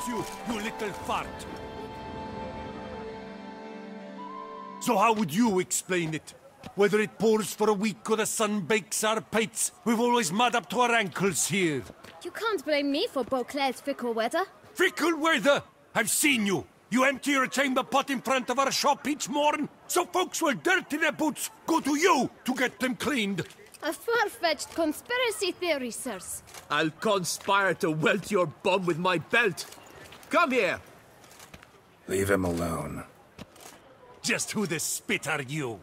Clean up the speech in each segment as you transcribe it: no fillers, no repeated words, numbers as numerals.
you, you little fart. So how would you explain it? Whether it pours for a week or the sun bakes our pates, we've always mud up to our ankles here. You can't blame me for Beauclair's fickle weather. Fickle weather? I've seen you. You empty your chamber pot in front of our shop each morn, so folks will dirty their boots, go to you to get them cleaned. A far-fetched conspiracy theory, sirs. I'll conspire to welt your bum with my belt. Come here. Leave him alone. Just who the spit are you?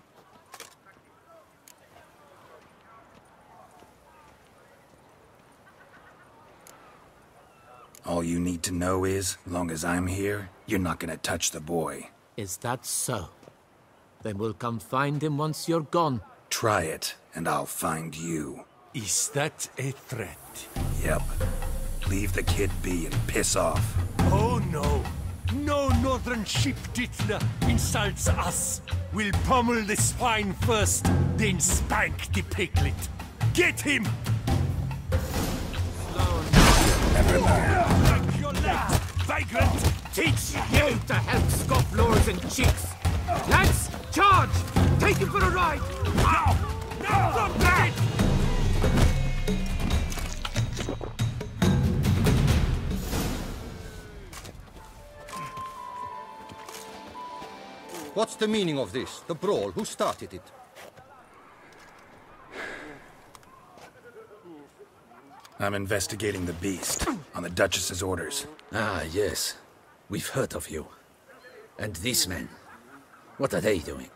All you need to know is, long as I'm here, you're not gonna touch the boy. Is that so? Then we'll come find him once you're gone. Try it, and I'll find you. Is that a threat? Yep. Leave the kid be and piss off. Oh no. No northern sheep titler insults us. We'll pummel the swine first, then spank the piglet. Get him! Never mind. Break your legs, vagrant! Teach you to help scofflords and cheats. Lads, charge! Take him for a ride! Ow! No! Stop that! What's the meaning of this? The brawl? Who started it? I'm investigating the beast, on the Duchess's orders. Ah, yes. We've heard of you. And these men, what are they doing?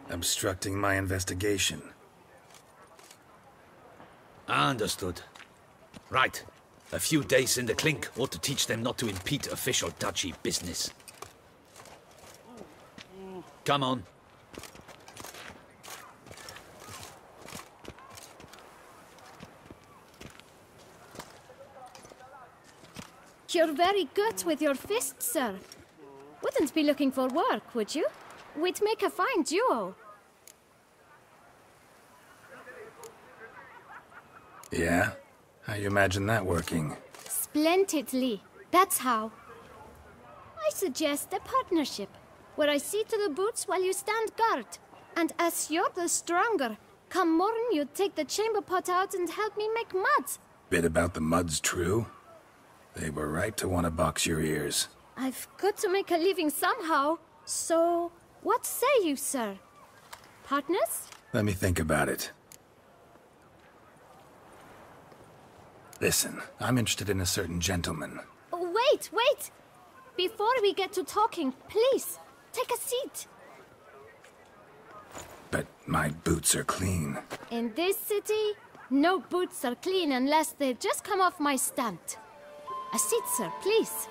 Obstructing my investigation. Understood. Right. A few days in the clink ought to teach them not to impede official duchy business. Come on. You're very good with your fists, sir. Wouldn't be looking for work, would you? We'd make a fine duo. Yeah? How you imagine that working? Splendidly. That's how. I suggest a partnership, where I see to the boots while you stand guard. And as you're the stronger, come morn you take the chamber pot out and help me make mud. Bit about the mud's true? They were right to want to box your ears. I've got to make a living somehow, so what say you, sir? Partners? Let me think about it. Listen, I'm interested in a certain gentleman. Wait, wait! Before we get to talking, please, take a seat. But my boots are clean. In this city, no boots are clean unless they've just come off my stand. A seat, sir, please.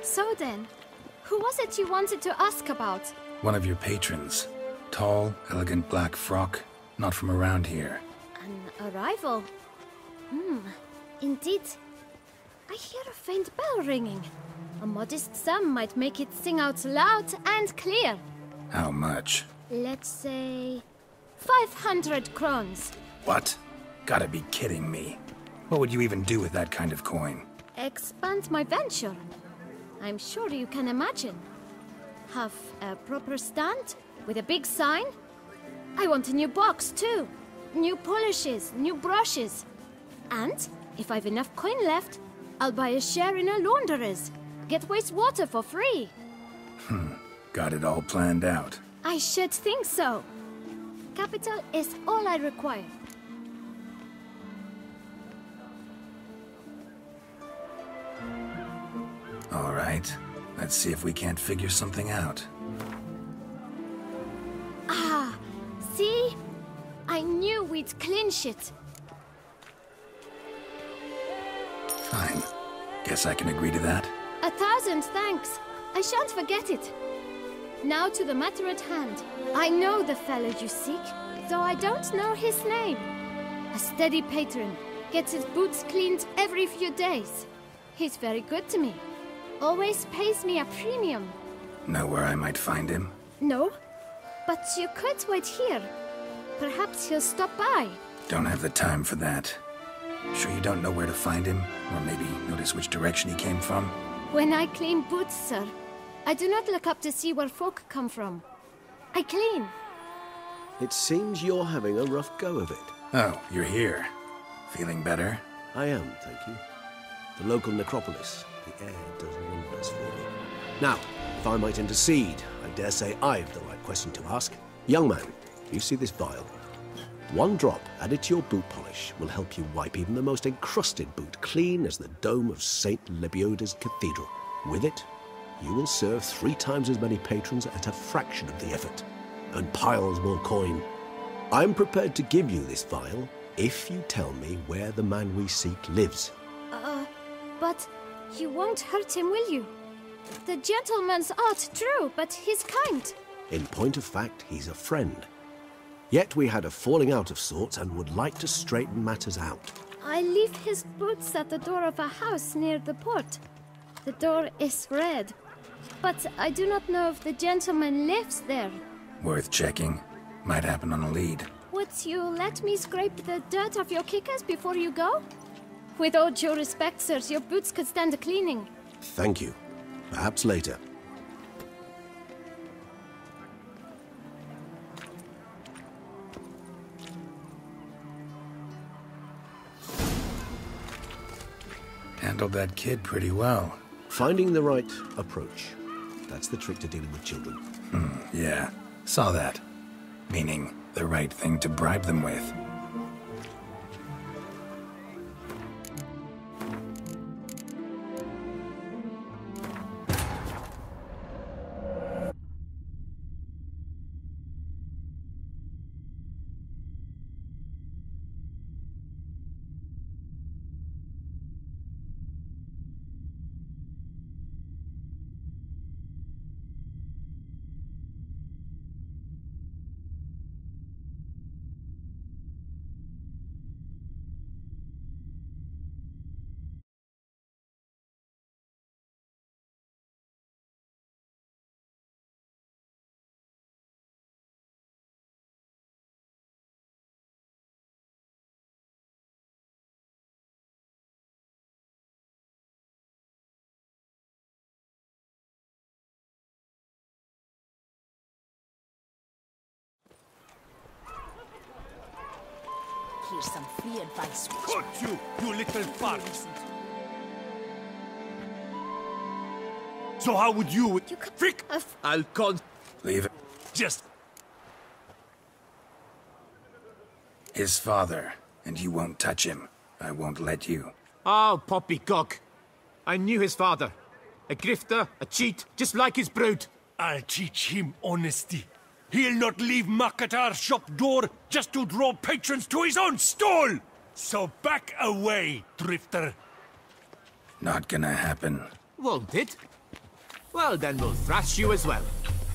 So then, who was it you wanted to ask about? One of your patrons. Tall, elegant black frock. Not from around here. An arrival? Indeed. I hear a faint bell ringing. A modest sum might make it sing out loud and clear. How much? Let's say 500 crowns. What? Gotta be kidding me. What would you even do with that kind of coin? Expand my venture. I'm sure you can imagine. Have a proper stand with a big sign. I want a new box too. New polishes, new brushes. And if I've enough coin left, I'll buy a share in a launderer's. Get wastewater for free. Got it all planned out. I should think so. Capital is all I require. All right. Let's see if we can't figure something out. Ah, see? I knew we'd clinch it. Fine. Guess I can agree to that. 1,000 thanks. I shan't forget it. Now to the matter at hand. I know the fellow you seek, though I don't know his name. A steady patron, gets his boots cleaned every few days. He's very good to me. Always pays me a premium. Know where I might find him? No, but you could wait here. Perhaps he'll stop by. Don't have the time for that. Sure you don't know where to find him? Or maybe notice which direction he came from? When I clean boots, sir, I do not look up to see where folk come from. I clean. It seems you're having a rough go of it. Oh, you're here. Feeling better? I am, thank you. The local necropolis. The air does wonders for me. Now, if I might intercede, I dare say I've the right question to ask. Young man, you see this vial? One drop added to your boot polish will help you wipe even the most encrusted boot clean as the dome of St. Lebioda's Cathedral. With it, you will serve 3 times as many patrons at a fraction of the effort, and piles more coin. I'm prepared to give you this vial if you tell me where the man we seek lives. But you won't hurt him, will you? The gentleman's art, true, but he's kind. In point of fact, he's a friend. Yet we had a falling out of sorts and would like to straighten matters out. I leave his boots at the door of a house near the port. The door is red, but I do not know if the gentleman lives there. Worth checking. Might happen on a lead. Would you let me scrape the dirt off your kickers before you go? With all due respect, sirs, your boots could stand a cleaning. Thank you. Perhaps later. Handled that kid pretty well. Finding the right approach. That's the trick to dealing with children. Yeah, saw that. Meaning, the right thing to bribe them with. Here's some free advice. Cut you little fox! So how would you... You could... Frick! I'll con... Leave it. Just... His father, and you won't touch him. I won't let you. Oh, poppycock. I knew his father. A grifter, a cheat, just like his brood. I'll teach him honesty. He'll not leave muck at our shop door just to draw patrons to his own stall! So back away, drifter. Not gonna happen. Won't it? Well, then we'll thrash you as well.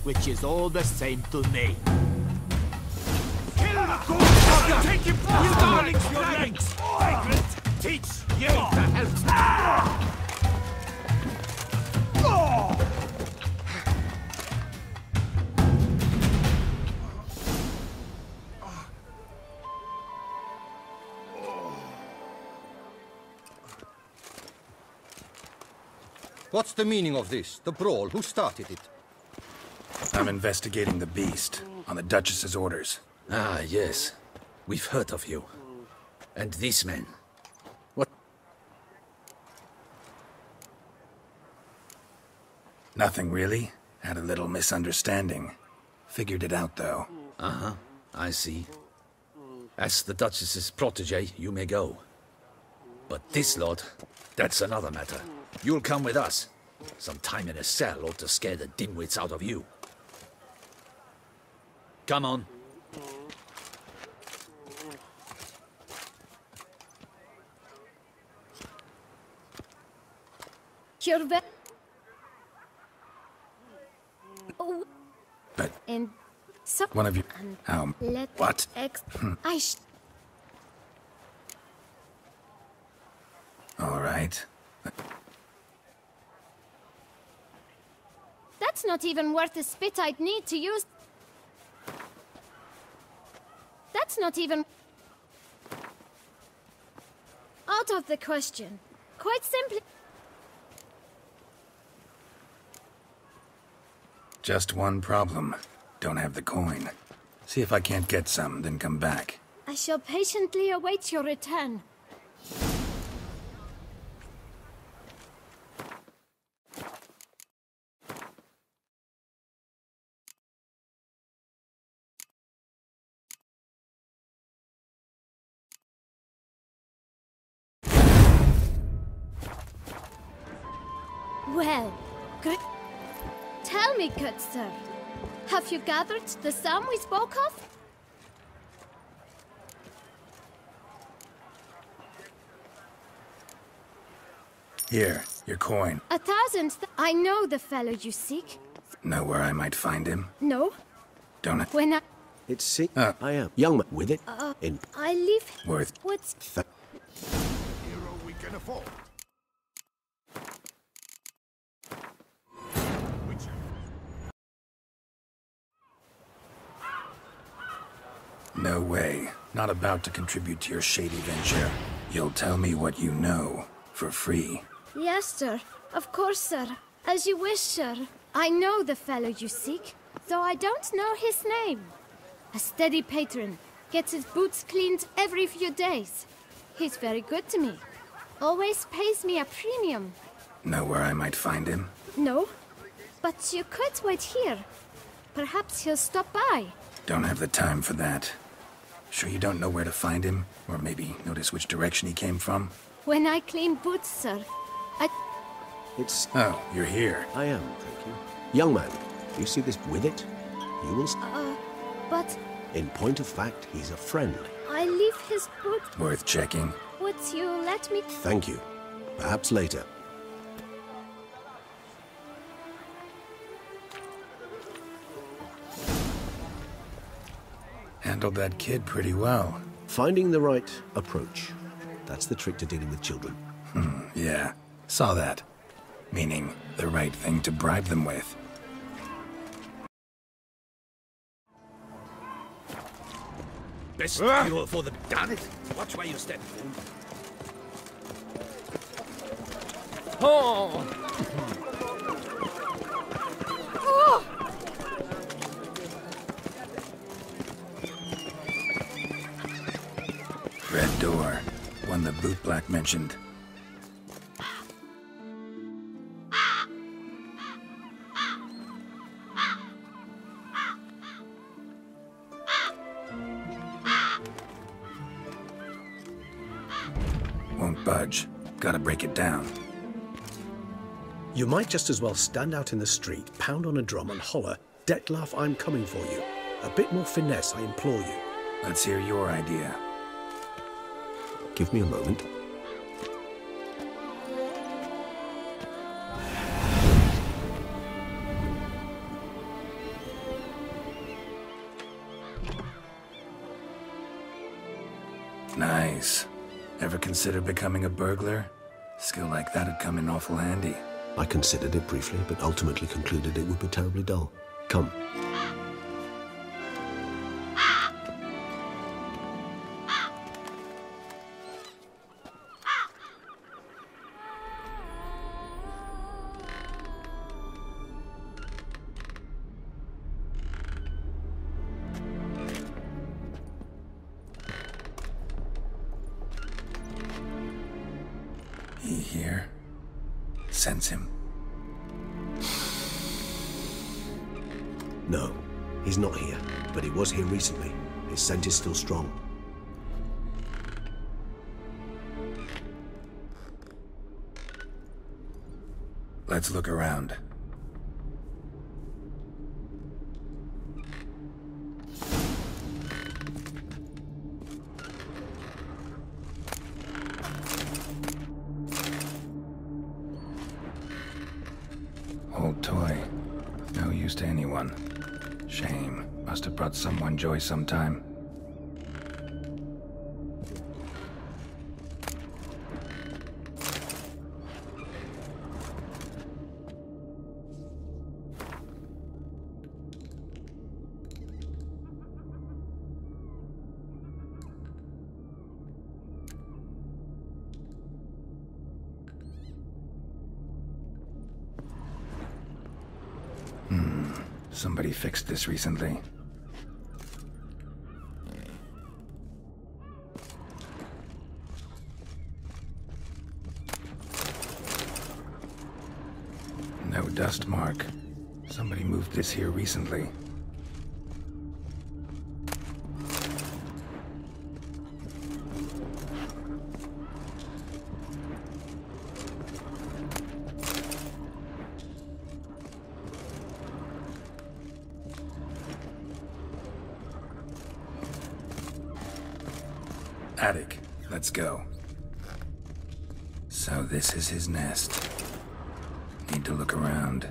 Which is all the same to me. Kill the gold! Take him! Darling, Your legs! Vagrant! Teach you to help. What's the meaning of this? The brawl? Who started it? I'm investigating the beast, on the Duchess's orders. Ah, yes. We've heard of you. And these men. What? Nothing really. Had a little misunderstanding. Figured it out, though. Uh-huh. I see. As the Duchess's protege, you may go. But this lot, that's another matter. You'll come with us. Some time in a cell ought to scare the dimwits out of you. Come on. You're very... Oh. But And so... one of you... Let what? I All right. That's not even worth the spit I'd need to use. That's not even... Out of the question. Quite simply... Just one problem. Don't have the coin. See if I can't get some, then come back. I shall patiently await your return. Well, great. Tell me, good sir, have you gathered the sum we spoke of? Here, your coin. 1,000. I know the fellow you seek. Know where I might find him? No. Don't I? When I... It's see. I am. Young man, with it. In. I leave... Worth. What's... Hero we can afford. No way. Not about to contribute to your shady venture. You'll tell me what you know, for free. Yes, sir. Of course, sir. As you wish, sir. I know the fellow you seek, though I don't know his name. A steady patron. Gets his boots cleaned every few days. He's very good to me. Always pays me a premium. Know where I might find him? No. But you could wait here. Perhaps he'll stop by. Don't have the time for that. Sure you don't know where to find him? Or maybe notice which direction he came from? When I clean boots, sir, It's. Oh, you're here. I am, thank you. Young man, do you see this with it? You will. but In point of fact, he's a friend. I leave his boot. Worth checking. Would you let me... Thank you. Perhaps later. Handled that kid pretty well. Finding the right approach. That's the trick to dealing with children. Yeah, saw that. Meaning, the right thing to bribe them with. Best cure for the... Damn it! Watch where you step, fool. Oh! Red door. One the boot black mentioned. Won't budge. Gotta break it down. You might just as well stand out in the street, pound on a drum and holler, "Detlef, I'm coming for you." A bit more finesse, I implore you. Let's hear your idea. Give me a moment. Nice. Ever consider becoming a burglar? Skill like that'd come in awful handy. I considered it briefly, but ultimately concluded it would be terribly dull. Come. He here? Sense him. No, he's not here, but he was here recently. His scent is still strong. Let's look around. Old toy. No use to anyone. Shame. Must have brought someone joy sometime. Somebody fixed this recently. No dust mark. Somebody moved this here recently. Attic, let's go. So this is his nest. Need to look around.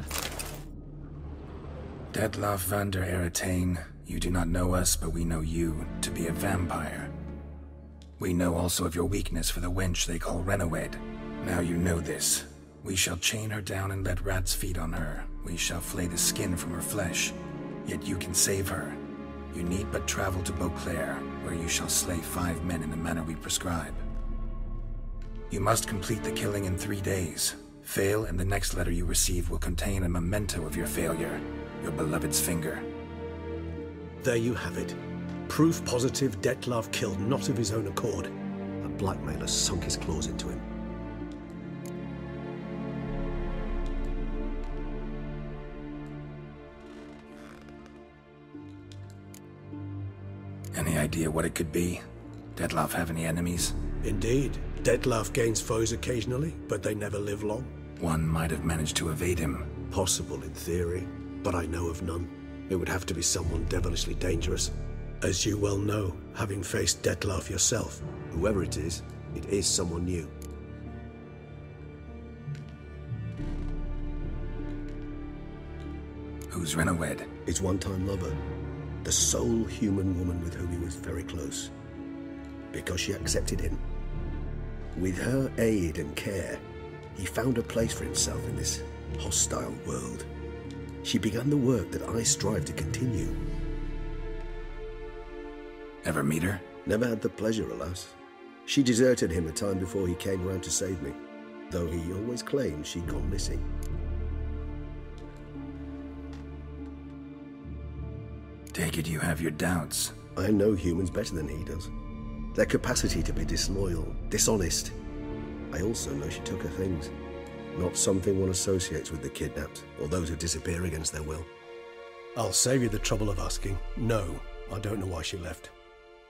Detloff van der Eretain, you do not know us, but we know you to be a vampire. We know also of your weakness for the wench they call Renowed. Now you know this. We shall chain her down and let rats feed on her. We shall flay the skin from her flesh. Yet you can save her. You need but travel to Beauclair, where you shall slay 5 men in the manner we prescribe. You must complete the killing in 3 days. Fail, and the next letter you receive will contain a memento of your failure. Your beloved's finger. There you have it. Proof positive Detlav killed not of his own accord. A blackmailer sunk his claws into him. Any idea what it could be? Detlav have any enemies? Indeed. Detlav gains foes occasionally, but they never live long. One might have managed to evade him. Possible in theory, but I know of none. It would have to be someone devilishly dangerous. As you well know, having faced Detlav yourself. Whoever it is someone new. Who's Renowed? His one-time lover. The sole human woman with whom he was very close. Because she accepted him. With her aid and care, he found a place for himself in this hostile world. She began the work that I strive to continue. Ever meet her? Never had the pleasure, alas. She deserted him a time before he came round to save me, though he always claimed she'd gone missing. Take it you have your doubts. I know humans better than he does. Their capacity to be disloyal, dishonest. I also know she took her things. Not something one associates with the kidnapped, or those who disappear against their will. I'll save you the trouble of asking. No, I don't know why she left.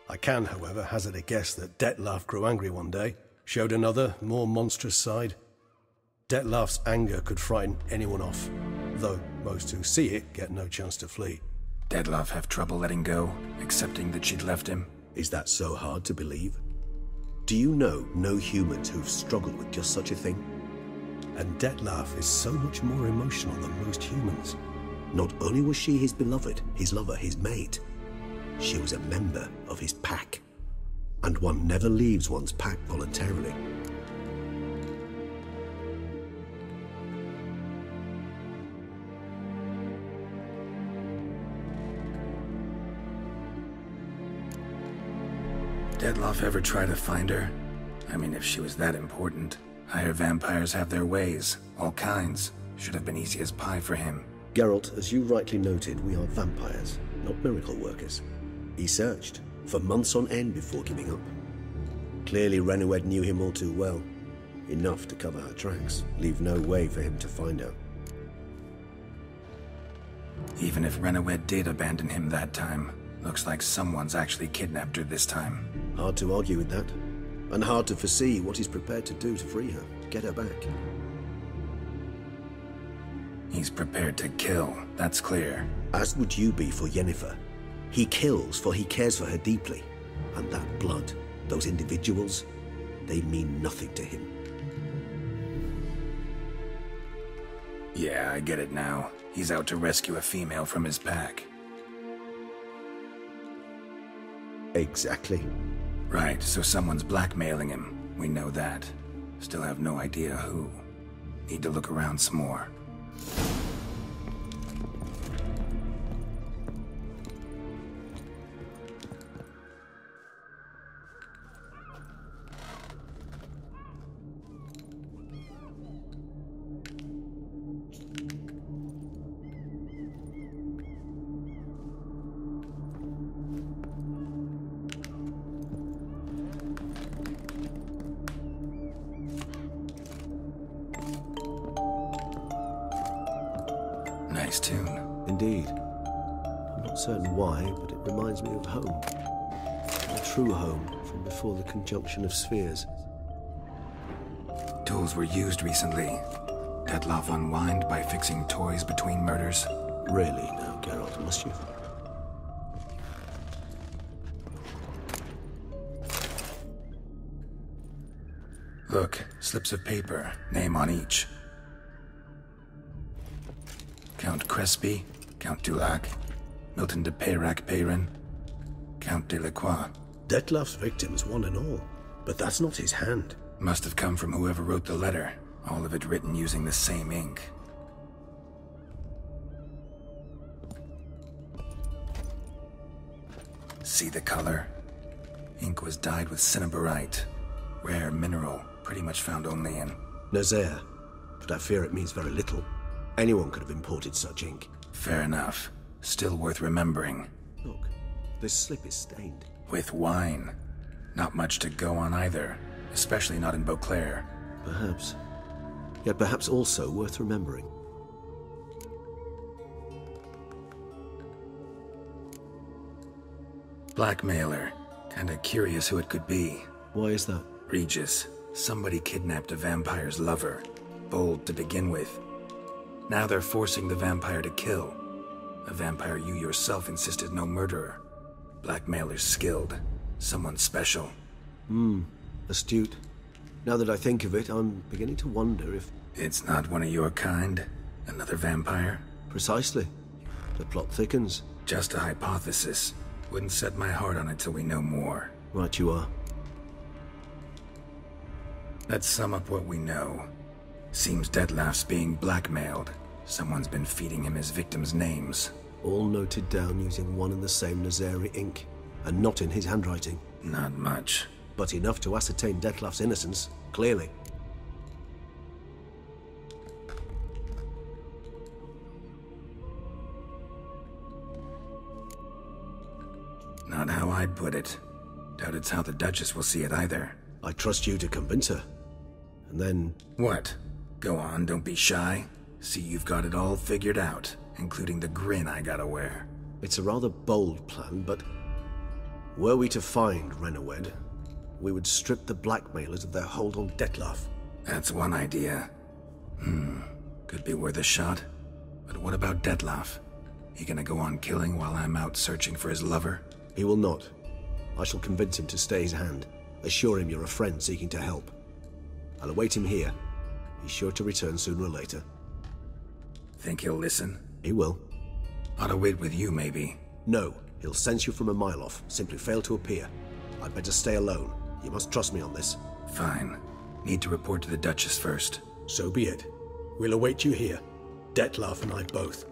I can, however, hazard a guess that Detlav grew angry one day, showed another, more monstrous side. Detlav's anger could frighten anyone off, though most who see it get no chance to flee. Detlav have trouble letting go, accepting that she'd left him? Is that so hard to believe? Do you know no humans who've struggled with just such a thing? And Detlav is so much more emotional than most humans. Not only was she his beloved, his lover, his mate, she was a member of his pack. And one never leaves one's pack voluntarily. Detlav ever try to find her? I mean, if she was that important. Higher vampires have their ways, all kinds. Should have been easy as pie for him. Geralt, as you rightly noted, we are vampires, not miracle workers. He searched, for months on end before giving up. Clearly Renowed knew him all too well. Enough to cover her tracks, leave no way for him to find her. Even if Renowed did abandon him that time, looks like someone's actually kidnapped her this time. Hard to argue with that. And hard to foresee what he's prepared to do to free her, get her back. He's prepared to kill, that's clear. As would you be for Yennefer. He kills for he cares for her deeply. And that blood, those individuals, they mean nothing to him. Yeah, I get it now. He's out to rescue a female from his pack. Exactly. Right, so someone's blackmailing him. We know that. Still have no idea who. Need to look around some more. Not certain why, but it reminds me of home. A true home from before the conjunction of spheres. Tools were used recently. Dettlaff unwind by fixing toys between murders. Really now, Geralt, must you? Look, slips of paper, name on each. Count Crespi, Count Dulac, Milton de Peyrac-Peyrin, Count Delacroix. Dettlaff's victims, one and all. But that's not his hand. Must have come from whoever wrote the letter. All of it written using the same ink. See the color? Ink was dyed with cinnabarite. Rare mineral, pretty much found only in... Nazaire. But I fear it means very little. Anyone could have imported such ink. Fair enough. Still worth remembering. Look, this slip is stained. With wine. Not much to go on either. Especially not in Beauclair. Perhaps. Yet perhaps also worth remembering. Blackmailer. Kinda curious who it could be. Why is that? Regis. Somebody kidnapped a vampire's lover. Bold to begin with. Now they're forcing the vampire to kill. A vampire you yourself insisted no murderer. Blackmailer's skilled. Someone special. Astute. Now that I think of it, I'm beginning to wonder if... It's not one of your kind? Another vampire? Precisely. The plot thickens. Just a hypothesis. Wouldn't set my heart on it till we know more. Right you are. Let's sum up what we know. Seems Dettlaff's being blackmailed. Someone's been feeding him his victims' names. All noted down using one and the same Nazari ink, and not in his handwriting. Not much. But enough to ascertain Dettlaff's innocence, clearly. Not how I'd put it. Doubt it's how the Duchess will see it either. I trust you to convince her. And then... What? Go on, don't be shy. See you've got it all figured out, including the grin I gotta wear. It's a rather bold plan, but... Were we to find Renowed, we would strip the blackmailers of their hold on Dettlaff. That's one idea. Could be worth a shot. But what about Dettlaff? He gonna go on killing while I'm out searching for his lover? He will not. I shall convince him to stay his hand. Assure him you're a friend seeking to help. I'll await him here. He's sure to return sooner or later. Think he'll listen? He will. Ought to wait with you, maybe. No, he'll sense you from a mile off. Simply fail to appear. I'd better stay alone. You must trust me on this. Fine. Need to report to the Duchess first. So be it. We'll await you here. Dettlaff and I both.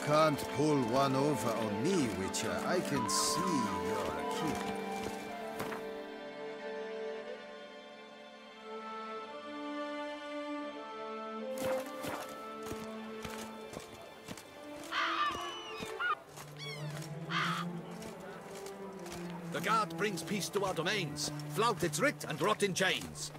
Can't pull one over on me, Witcher. I can see you're a keeper. The guard brings peace to our domains. Flout its writ and rot in chains.